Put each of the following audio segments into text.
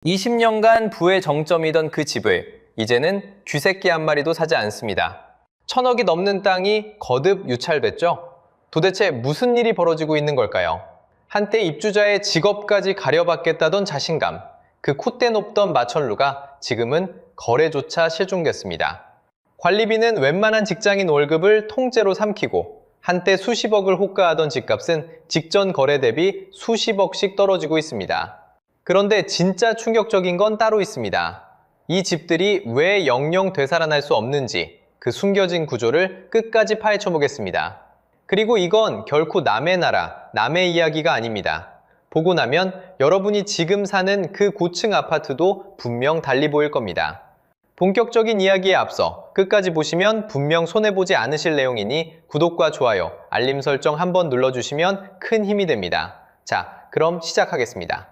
20년간 부의 정점이던 그 집을 이제는 쥐새끼 한 마리도 사지 않습니다. 1,000억이 넘는 땅이 거듭 유찰됐죠? 도대체 무슨 일이 벌어지고 있는 걸까요? 한때 입주자의 직업까지 가려받겠다던 자신감, 그 콧대 높던 마천루가 지금은 거래조차 실종됐습니다. 관리비는 웬만한 직장인 월급을 통째로 삼키고 한때 수십억을 호가하던 집값은 직전 거래 대비 수십억씩 떨어지고 있습니다. 그런데 진짜 충격적인 건 따로 있습니다. 이 집들이 왜 영영 되살아날 수 없는지 그 숨겨진 구조를 끝까지 파헤쳐 보겠습니다. 그리고 이건 결코 남의 나라, 남의 이야기가 아닙니다. 보고 나면 여러분이 지금 사는 그 고층 아파트도 분명 달리 보일 겁니다. 본격적인 이야기에 앞서 끝까지 보시면 분명 손해보지 않으실 내용이니 구독과 좋아요, 알림 설정 한번 눌러주시면 큰 힘이 됩니다. 자, 그럼 시작하겠습니다.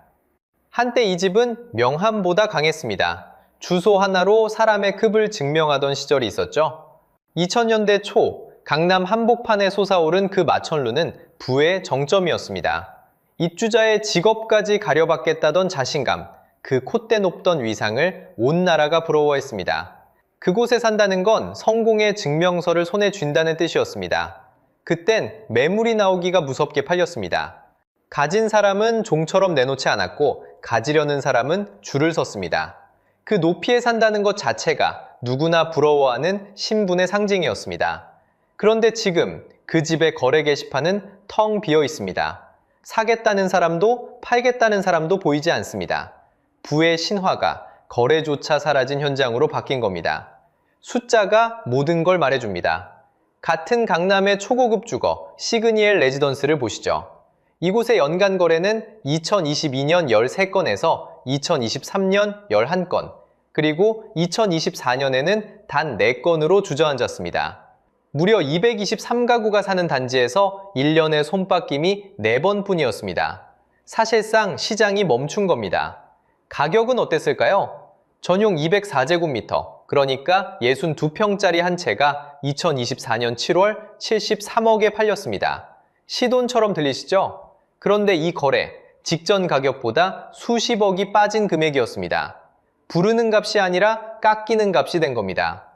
한때 이 집은 명함보다 강했습니다. 주소 하나로 사람의 급을 증명하던 시절이 있었죠. 2000년대 초 강남 한복판에 솟아오른 그 마천루는 부의 정점이었습니다. 입주자의 직업까지 가려받겠다던 자신감, 그 콧대 높던 위상을 온 나라가 부러워했습니다. 그곳에 산다는 건 성공의 증명서를 손에 쥔다는 뜻이었습니다. 그땐 매물이 나오기가 무섭게 팔렸습니다. 가진 사람은 종처럼 내놓지 않았고 가지려는 사람은 줄을 섰습니다. 그 높이에 산다는 것 자체가 누구나 부러워하는 신분의 상징이었습니다. 그런데 지금 그 집의 거래 게시판은 텅 비어 있습니다. 사겠다는 사람도 팔겠다는 사람도 보이지 않습니다. 부의 신화가 거래조차 사라진 현장으로 바뀐 겁니다. 숫자가 모든 걸 말해줍니다. 같은 강남의 초고급 주거 시그니엘 레지던스를 보시죠. 이곳의 연간 거래는 2022년 13건에서 2023년 11건, 그리고 2024년에는 단 4건으로 주저앉았습니다. 무려 223가구가 사는 단지에서 1년의 손바뀜이 4번 뿐이었습니다. 사실상 시장이 멈춘 겁니다. 가격은 어땠을까요? 전용 204제곱미터, 그러니까 62평짜리 한 채가 2024년 7월 73억에 팔렸습니다. 시돈처럼 들리시죠? 그런데 이 거래, 직전 가격보다 수십억이 빠진 금액이었습니다. 부르는 값이 아니라 깎이는 값이 된 겁니다.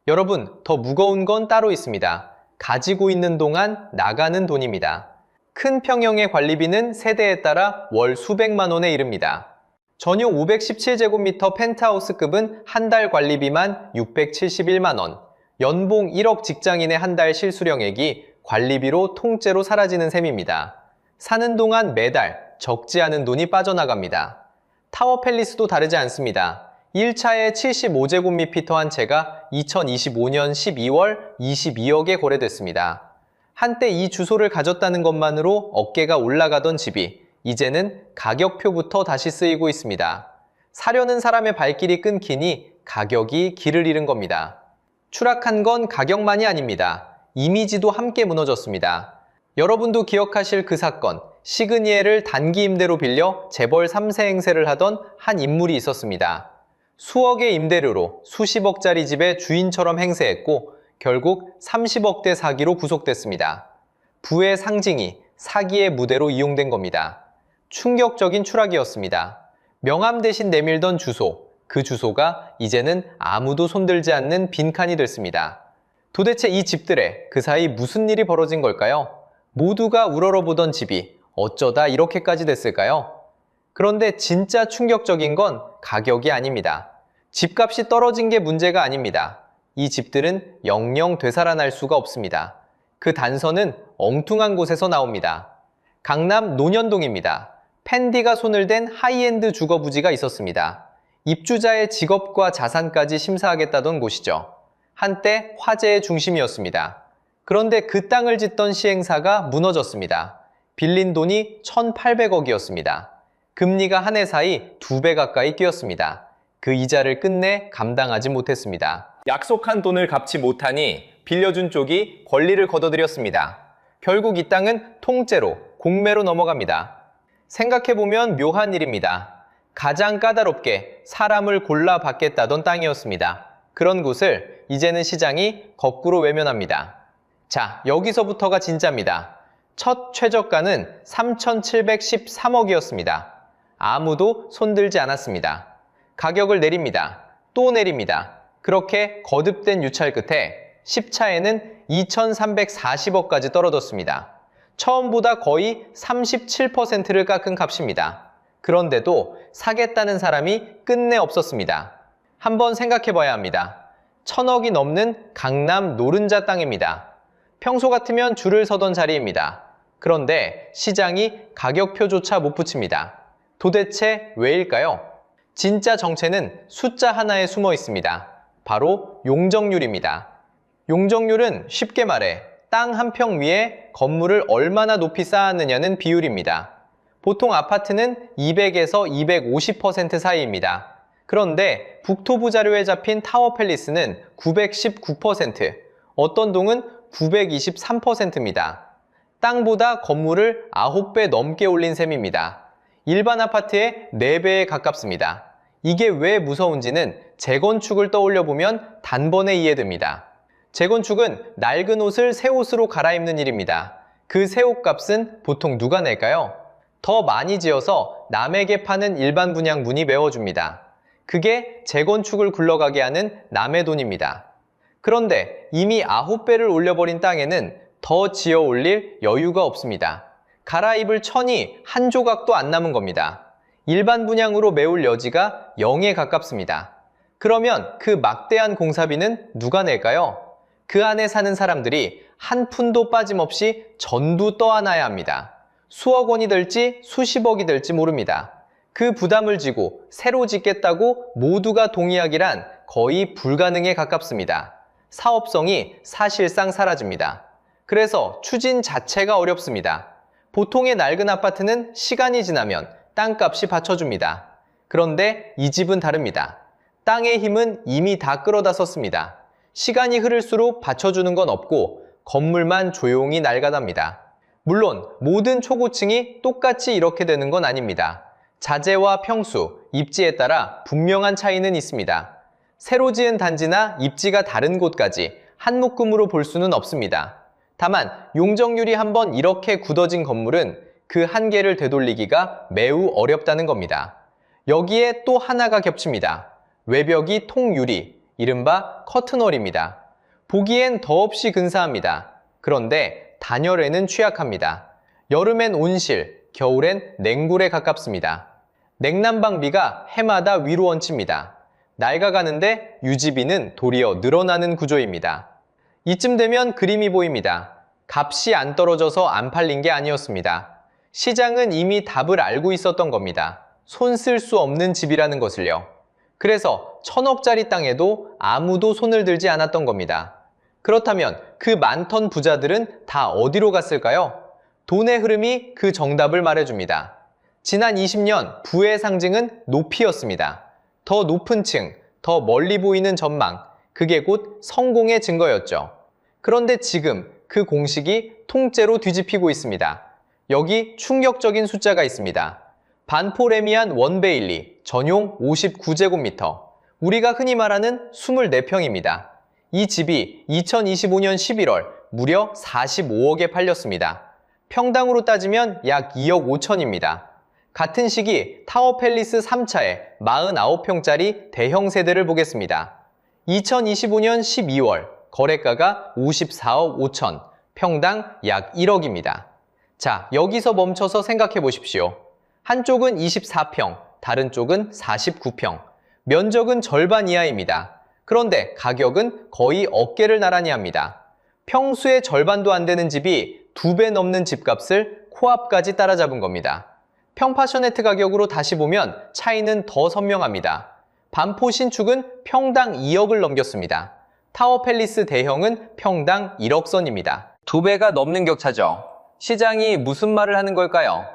여러분, 더 무거운 건 따로 있습니다. 가지고 있는 동안 나가는 돈입니다. 큰 평형의 관리비는 세대에 따라 월 수백만 원에 이릅니다. 전용 517제곱미터 펜트하우스급은 한 달 관리비만 671만 원, 연봉 1억 직장인의 한 달 실수령액이 관리비로 통째로 사라지는 셈입니다. 사는 동안 매달 적지 않은 돈이 빠져나갑니다. 타워 팰리스도 다르지 않습니다. 1차에 75제곱미터 한 채가 2025년 12월 22억에 거래됐습니다. 한때 이 주소를 가졌다는 것만으로 어깨가 올라가던 집이 이제는 가격표부터 다시 쓰이고 있습니다. 사려는 사람의 발길이 끊기니 가격이 길을 잃은 겁니다. 추락한 건 가격만이 아닙니다. 이미지도 함께 무너졌습니다. 여러분도 기억하실 그 사건, 시그니엘을 단기 임대로 빌려 재벌 3세 행세를 하던 한 인물이 있었습니다. 수억의 임대료로 수십억짜리 집의 주인처럼 행세했고 결국 30억대 사기로 구속됐습니다. 부의 상징이 사기의 무대로 이용된 겁니다. 충격적인 추락이었습니다. 명함 대신 내밀던 주소, 그 주소가 이제는 아무도 손들지 않는 빈칸이 됐습니다. 도대체 이 집들에 그 사이 무슨 일이 벌어진 걸까요? 모두가 우러러보던 집이 어쩌다 이렇게까지 됐을까요? 그런데 진짜 충격적인 건 가격이 아닙니다. 집값이 떨어진 게 문제가 아닙니다. 이 집들은 영영 되살아날 수가 없습니다. 그 단서는 엉뚱한 곳에서 나옵니다. 강남 논현동입니다. 펜디가 손을 댄 하이엔드 주거 부지가 있었습니다. 입주자의 직업과 자산까지 심사하겠다던 곳이죠. 한때 화제의 중심이었습니다. 그런데 그 땅을 짓던 시행사가 무너졌습니다. 빌린 돈이 1,800억이었습니다. 금리가 한 해 사이 2배 가까이 뛰었습니다. 그 이자를 끝내 감당하지 못했습니다. 약속한 돈을 갚지 못하니 빌려준 쪽이 권리를 거둬들였습니다. 결국 이 땅은 통째로 공매로 넘어갑니다. 생각해보면 묘한 일입니다. 가장 까다롭게 사람을 골라 받겠다던 땅이었습니다. 그런 곳을 이제는 시장이 거꾸로 외면합니다. 자, 여기서부터가 진짜입니다. 첫 최저가는 3,713억이었습니다. 아무도 손들지 않았습니다. 가격을 내립니다. 또 내립니다. 그렇게 거듭된 유찰 끝에 10차에는 2,340억까지 떨어졌습니다. 처음보다 거의 37%를 깎은 값입니다. 그런데도 사겠다는 사람이 끝내 없었습니다. 한번 생각해 봐야 합니다. 1,000억이 넘는 강남 노른자 땅입니다. 평소 같으면 줄을 서던 자리입니다. 그런데 시장이 가격표조차 못 붙입니다. 도대체 왜일까요? 진짜 정체는 숫자 하나에 숨어 있습니다. 바로 용적률입니다. 용적률은 쉽게 말해 땅 한 평 위에 건물을 얼마나 높이 쌓았느냐는 비율입니다. 보통 아파트는 200에서 250% 사이입니다. 그런데 북토부 자료에 잡힌 타워팰리스는 919%, 어떤 동은 923%입니다. 땅보다 건물을 9배 넘게 올린 셈입니다. 일반 아파트의 4배에 가깝습니다. 이게 왜 무서운지는 재건축을 떠올려보면 단번에 이해됩니다. 재건축은 낡은 옷을 새 옷으로 갈아입는 일입니다. 그 새 옷값은 보통 누가 낼까요? 더 많이 지어서 남에게 파는 일반 분양분이 메워줍니다. 그게 재건축을 굴러가게 하는 남의 돈입니다. 그런데 이미 9배를 올려버린 땅에는 더 지어 올릴 여유가 없습니다. 갈아입을 천이 한 조각도 안 남은 겁니다. 일반 분양으로 메울 여지가 0에 가깝습니다. 그러면 그 막대한 공사비는 누가 낼까요? 그 안에 사는 사람들이 한 푼도 빠짐없이 전부 떠안아야 합니다. 수억 원이 될지 수십억이 될지 모릅니다. 그 부담을 지고 새로 짓겠다고 모두가 동의하기란 거의 불가능에 가깝습니다. 사업성이 사실상 사라집니다. 그래서 추진 자체가 어렵습니다. 보통의 낡은 아파트는 시간이 지나면 땅값이 받쳐줍니다. 그런데 이 집은 다릅니다. 땅의 힘은 이미 다 끌어다 썼습니다. 시간이 흐를수록 받쳐주는 건 없고 건물만 조용히 낡아납니다. 물론 모든 초고층이 똑같이 이렇게 되는 건 아닙니다. 자재와 평수, 입지에 따라 분명한 차이는 있습니다. 새로 지은 단지나 입지가 다른 곳까지 한 묶음으로 볼 수는 없습니다. 다만 용적률이 한번 이렇게 굳어진 건물은 그 한계를 되돌리기가 매우 어렵다는 겁니다. 여기에 또 하나가 겹칩니다. 외벽이 통유리, 이른바 커튼월입니다. 보기엔 더없이 근사합니다. 그런데 단열에는 취약합니다. 여름엔 온실, 겨울엔 냉굴에 가깝습니다. 냉난방비가 해마다 위로 얹힙니다. 낡아가는데 유지비는 도리어 늘어나는 구조입니다. 이쯤 되면 그림이 보입니다. 값이 안 떨어져서 안 팔린 게 아니었습니다. 시장은 이미 답을 알고 있었던 겁니다. 손 쓸 수 없는 집이라는 것을요. 그래서 1,000억짜리 땅에도 아무도 손을 들지 않았던 겁니다. 그렇다면 그 많던 부자들은 다 어디로 갔을까요? 돈의 흐름이 그 정답을 말해줍니다. 지난 20년 부의 상징은 높이였습니다. 더 높은 층, 더 멀리 보이는 전망, 그게 곧 성공의 증거였죠. 그런데 지금 그 공식이 통째로 뒤집히고 있습니다. 여기 충격적인 숫자가 있습니다. 반포레미안 원베일리, 전용 59제곱미터, 우리가 흔히 말하는 24평입니다. 이 집이 2025년 11월 무려 45억에 팔렸습니다. 평당으로 따지면 약 2억 5천입니다. 같은 시기 타워팰리스 3차의 49평짜리 대형 세대를 보겠습니다. 2025년 12월 거래가가 54억 5천, 평당 약 1억입니다. 자, 여기서 멈춰서 생각해 보십시오. 한쪽은 24평, 다른 쪽은 49평. 면적은 절반 이하입니다. 그런데 가격은 거의 어깨를 나란히 합니다. 평수의 절반도 안 되는 집이 2배 넘는 집값을 코앞까지 따라잡은 겁니다. 평파셔네트 가격으로 다시 보면 차이는 더 선명합니다. 반포 신축은 평당 2억을 넘겼습니다. 타워팰리스 대형은 평당 1억 선입니다. 2배가 넘는 격차죠. 시장이 무슨 말을 하는 걸까요?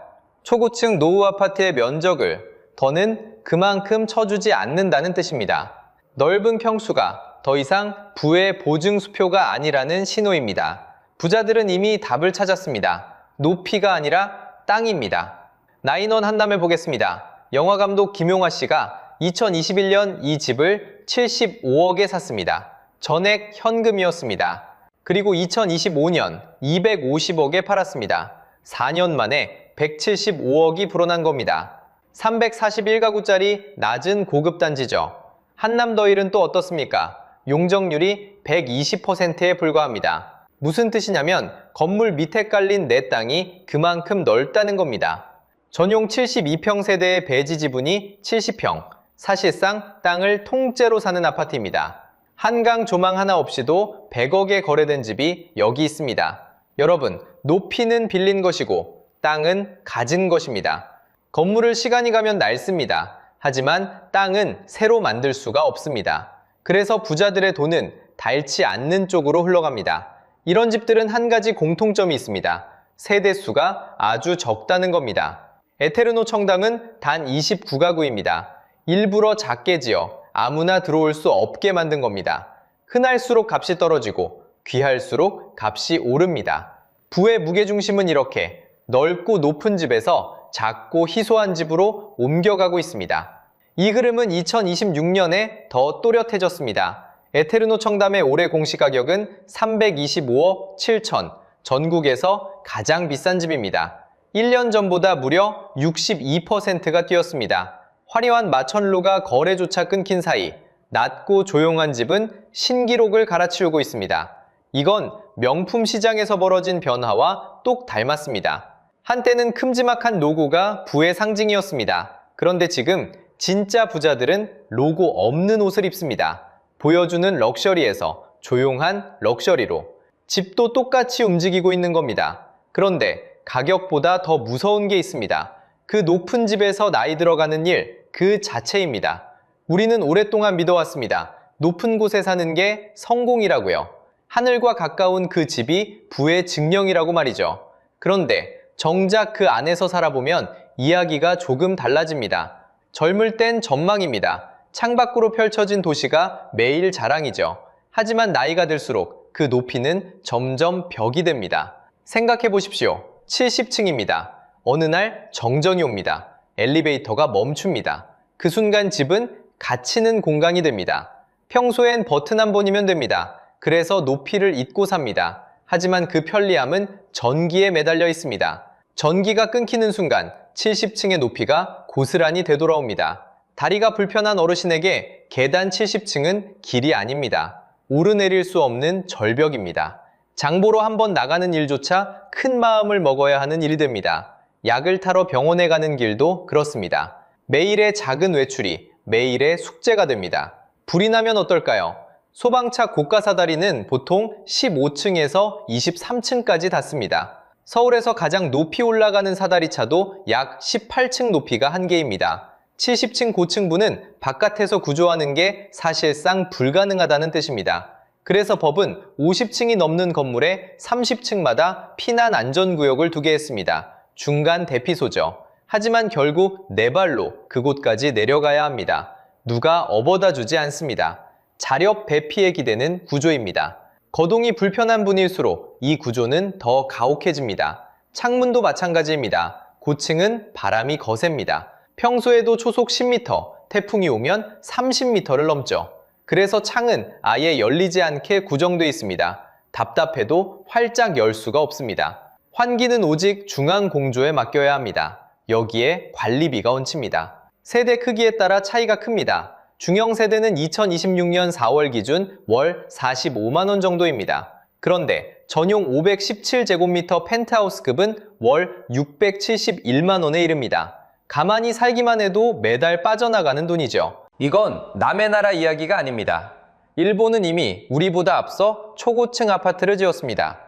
초고층 노후 아파트의 면적을 더는 그만큼 쳐주지 않는다는 뜻입니다. 넓은 평수가 더 이상 부의 보증 수표가 아니라는 신호입니다. 부자들은 이미 답을 찾았습니다. 높이가 아니라 땅입니다. 나인원 한담을 보겠습니다. 영화감독 김용화 씨가 2021년 이 집을 75억에 샀습니다. 전액 현금이었습니다. 그리고 2025년 250억에 팔았습니다. 4년 만에 175억이 불어난 겁니다. 341가구짜리 낮은 고급 단지죠. 한남더일은 또 어떻습니까? 용적률이 120%에 불과합니다. 무슨 뜻이냐면 건물 밑에 깔린 내 땅이 그만큼 넓다는 겁니다. 전용 72평 세대의 배지 지분이 70평, 사실상 땅을 통째로 사는 아파트입니다. 한강 조망 하나 없이도 100억에 거래된 집이 여기 있습니다. 여러분, 높이는 빌린 것이고 땅은 가진 것입니다. 건물을 시간이 가면 낡습니다. 하지만 땅은 새로 만들 수가 없습니다. 그래서 부자들의 돈은 닳지 않는 쪽으로 흘러갑니다. 이런 집들은 한 가지 공통점이 있습니다. 세대수가 아주 적다는 겁니다. 에테르노 청담은 단 29가구입니다. 일부러 작게 지어 아무나 들어올 수 없게 만든 겁니다. 흔할수록 값이 떨어지고 귀할수록 값이 오릅니다. 부의 무게중심은 이렇게 넓고 높은 집에서 작고 희소한 집으로 옮겨가고 있습니다. 이 흐름은 2026년에 더 또렷해졌습니다. 에테르노 청담의 올해 공시가격은 325억 7천, 전국에서 가장 비싼 집입니다. 1년 전보다 무려 62%가 뛰었습니다. 화려한 마천루가 거래조차 끊긴 사이 낮고 조용한 집은 신기록을 갈아치우고 있습니다. 이건 명품 시장에서 벌어진 변화와 똑 닮았습니다. 한때는 큼지막한 로고가 부의 상징이었습니다. 그런데 지금 진짜 부자들은 로고 없는 옷을 입습니다. 보여주는 럭셔리에서 조용한 럭셔리로. 집도 똑같이 움직이고 있는 겁니다. 그런데 가격보다 더 무서운 게 있습니다. 그 높은 집에서 나이 들어가는 일 그 자체입니다. 우리는 오랫동안 믿어왔습니다. 높은 곳에 사는 게 성공이라고요. 하늘과 가까운 그 집이 부의 증명이라고 말이죠. 그런데 정작 그 안에서 살아보면 이야기가 조금 달라집니다. 젊을 땐 전망입니다. 창밖으로 펼쳐진 도시가 매일 자랑이죠. 하지만 나이가 들수록 그 높이는 점점 벽이 됩니다. 생각해 보십시오. 70층입니다. 어느 날 정전이 옵니다. 엘리베이터가 멈춥니다. 그 순간 집은 갇히는 공간이 됩니다. 평소엔 버튼 한 번이면 됩니다. 그래서 높이를 잊고 삽니다. 하지만 그 편리함은 전기에 매달려 있습니다. 전기가 끊기는 순간 70층의 높이가 고스란히 되돌아옵니다. 다리가 불편한 어르신에게 계단 70층은 길이 아닙니다. 오르내릴 수 없는 절벽입니다. 장보러 한번 나가는 일조차 큰 마음을 먹어야 하는 일이 됩니다. 약을 타러 병원에 가는 길도 그렇습니다. 매일의 작은 외출이 매일의 숙제가 됩니다. 불이 나면 어떨까요? 소방차 고가 사다리는 보통 15층에서 23층까지 닿습니다. 서울에서 가장 높이 올라가는 사다리차도 약 18층 높이가 한계입니다. 70층 고층부는 바깥에서 구조하는 게 사실상 불가능하다는 뜻입니다. 그래서 법은 50층이 넘는 건물에 30층마다 피난 안전구역을 두게 했습니다. 중간 대피소죠. 하지만 결국 네 발로 그곳까지 내려가야 합니다. 누가 업어다 주지 않습니다. 자력 배피에 기대는 구조입니다. 거동이 불편한 분일수록 이 구조는 더 가혹해집니다. 창문도 마찬가지입니다. 고층은 바람이 거셉니다. 평소에도 초속 10m, 태풍이 오면 30m를 넘죠. 그래서 창은 아예 열리지 않게 구정되어 있습니다. 답답해도 활짝 열 수가 없습니다. 환기는 오직 중앙공조에 맡겨야 합니다. 여기에 관리비가 얹힙니다. 세대 크기에 따라 차이가 큽니다. 중형 세대는 2026년 4월 기준 월 45만 원 정도입니다. 그런데 전용 517제곱미터 펜트하우스급은 월 671만 원에 이릅니다. 가만히 살기만 해도 매달 빠져나가는 돈이죠. 이건 남의 나라 이야기가 아닙니다. 일본은 이미 우리보다 앞서 초고층 아파트를 지었습니다.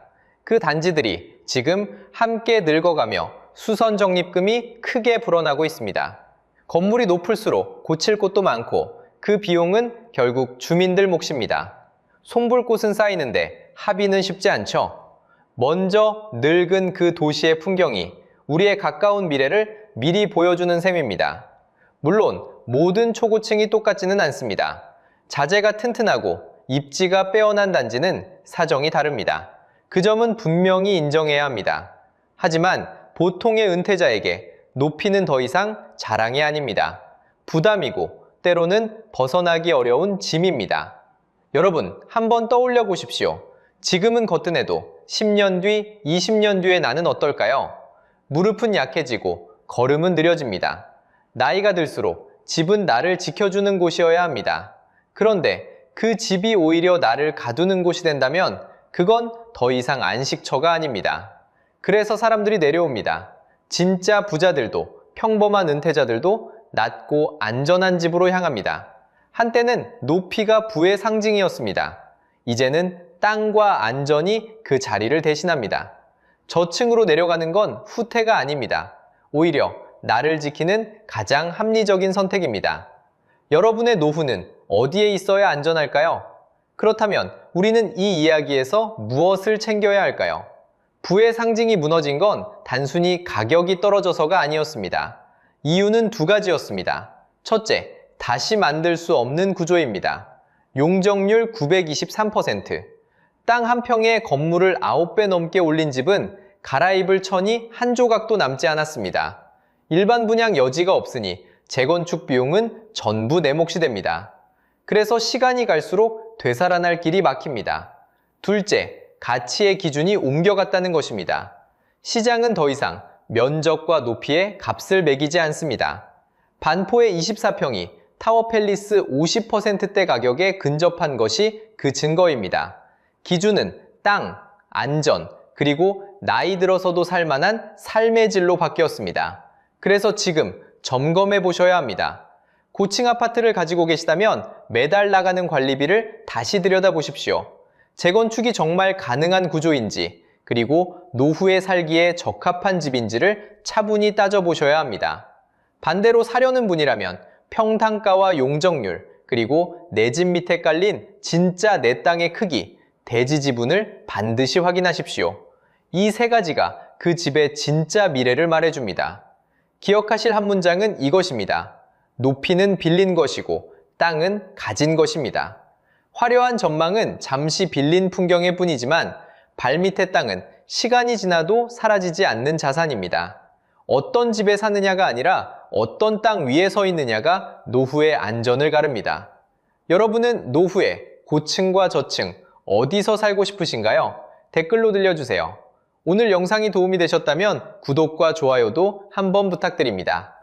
그 단지들이 지금 함께 늙어가며 수선 적립금이 크게 불어나고 있습니다. 건물이 높을수록 고칠 곳도 많고 그 비용은 결국 주민들 몫입니다. 손볼 곳은 쌓이는데 합의는 쉽지 않죠. 먼저 늙은 그 도시의 풍경이 우리의 가까운 미래를 미리 보여주는 셈입니다. 물론 모든 초고층이 똑같지는 않습니다. 자재가 튼튼하고 입지가 빼어난 단지는 사정이 다릅니다. 그 점은 분명히 인정해야 합니다. 하지만 보통의 은퇴자에게 높이는 더 이상 자랑이 아닙니다. 부담이고 때로는 벗어나기 어려운 짐입니다. 여러분, 한번 떠올려 보십시오. 지금은 거뜬해도 10년 뒤, 20년 뒤에 나는 어떨까요? 무릎은 약해지고 걸음은 느려집니다. 나이가 들수록 집은 나를 지켜주는 곳이어야 합니다. 그런데 그 집이 오히려 나를 가두는 곳이 된다면 그건 더 이상 안식처가 아닙니다. 그래서 사람들이 내려옵니다. 진짜 부자들도 평범한 은퇴자들도 낮고 안전한 집으로 향합니다. 한때는 높이가 부의 상징이었습니다. 이제는 땅과 안전이 그 자리를 대신합니다. 저층으로 내려가는 건 후퇴가 아닙니다. 오히려 나를 지키는 가장 합리적인 선택입니다. 여러분의 노후는 어디에 있어야 안전할까요? 그렇다면 우리는 이 이야기에서 무엇을 챙겨야 할까요? 부의 상징이 무너진 건 단순히 가격이 떨어져서가 아니었습니다. 이유는 두 가지였습니다. 첫째, 다시 만들 수 없는 구조입니다. 용적률 923%. 땅 한 평에 건물을 9배 넘게 올린 집은 갈아입을 천이 한 조각도 남지 않았습니다. 일반 분양 여지가 없으니 재건축 비용은 전부 내 몫이 됩니다. 그래서 시간이 갈수록 되살아날 길이 막힙니다. 둘째, 가치의 기준이 옮겨갔다는 것입니다. 시장은 더 이상 면적과 높이에 값을 매기지 않습니다. 반포의 24평이 타워팰리스 50%대 가격에 근접한 것이 그 증거입니다. 기준은 땅, 안전, 그리고 나이 들어서도 살만한 삶의 질로 바뀌었습니다. 그래서 지금 점검해 보셔야 합니다. 고층 아파트를 가지고 계시다면 매달 나가는 관리비를 다시 들여다보십시오. 재건축이 정말 가능한 구조인지, 그리고 노후에 살기에 적합한 집인지를 차분히 따져보셔야 합니다. 반대로 사려는 분이라면 평당가와 용적률, 그리고 내 집 밑에 깔린 진짜 내 땅의 크기, 대지 지분을 반드시 확인하십시오. 이 세 가지가 그 집의 진짜 미래를 말해줍니다. 기억하실 한 문장은 이것입니다. 높이는 빌린 것이고 땅은 가진 것입니다. 화려한 전망은 잠시 빌린 풍경일 뿐이지만 발밑의 땅은 시간이 지나도 사라지지 않는 자산입니다. 어떤 집에 사느냐가 아니라 어떤 땅 위에 서 있느냐가 노후의 안전을 가릅니다. 여러분은 노후에 고층과 저층 어디서 살고 싶으신가요? 댓글로 들려주세요. 오늘 영상이 도움이 되셨다면 구독과 좋아요도 한번 부탁드립니다.